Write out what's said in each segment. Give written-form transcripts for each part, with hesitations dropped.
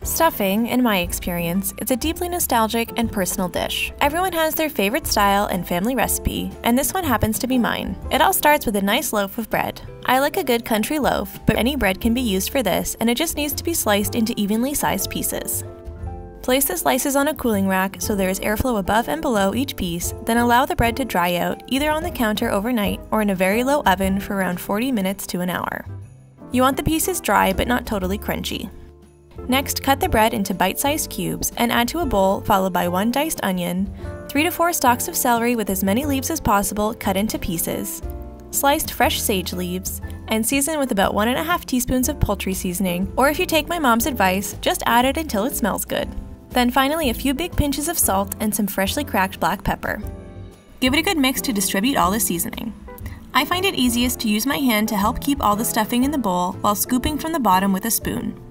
Stuffing, in my experience, is a deeply nostalgic and personal dish. Everyone has their favorite style and family recipe, and this one happens to be mine. It all starts with a nice loaf of bread. I like a good country loaf, but any bread can be used for this, and it just needs to be sliced into evenly sized pieces. Place the slices on a cooling rack so there is airflow above and below each piece, then allow the bread to dry out either on the counter overnight or in a very low oven for around 40 minutes to an hour. You want the pieces dry but not totally crunchy. Next, cut the bread into bite-sized cubes and add to a bowl, followed by 1 diced onion, 3 to 4 stalks of celery with as many leaves as possible cut into pieces, sliced fresh sage leaves, and season with about 1½ teaspoons of poultry seasoning, or if you take my mom's advice, just add it until it smells good. Then finally a few big pinches of salt and some freshly cracked black pepper. Give it a good mix to distribute all the seasoning. I find it easiest to use my hand to help keep all the stuffing in the bowl while scooping from the bottom with a spoon.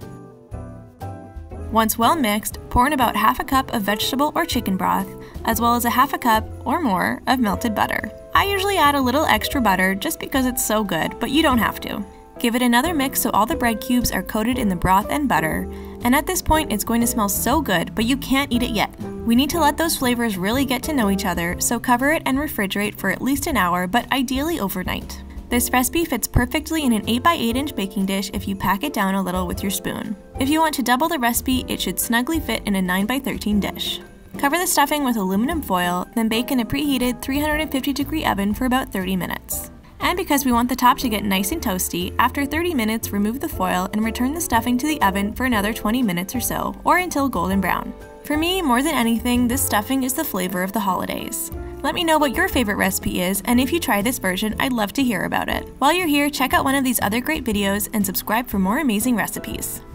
Once well mixed, pour in about ½ a cup of vegetable or chicken broth, as well as ½ a cup or more of melted butter. I usually add a little extra butter just because it's so good, but you don't have to. Give it another mix so all the bread cubes are coated in the broth and butter, and at this point it's going to smell so good, but you can't eat it yet. We need to let those flavors really get to know each other, so cover it and refrigerate for at least an hour, but ideally overnight. This recipe fits perfectly in an 8x8 inch baking dish if you pack it down a little with your spoon. If you want to double the recipe, it should snugly fit in a 9x13 dish. Cover the stuffing with aluminum foil, then bake in a preheated 350-degree oven for about 30 minutes. And because we want the top to get nice and toasty, after 30 minutes remove the foil and return the stuffing to the oven for another 20 minutes or so, or until golden brown. For me, more than anything, this stuffing is the flavor of the holidays. Let me know what your favorite recipe is, and if you try this version, I'd love to hear about it. While you're here, check out one of these other great videos and subscribe for more amazing recipes.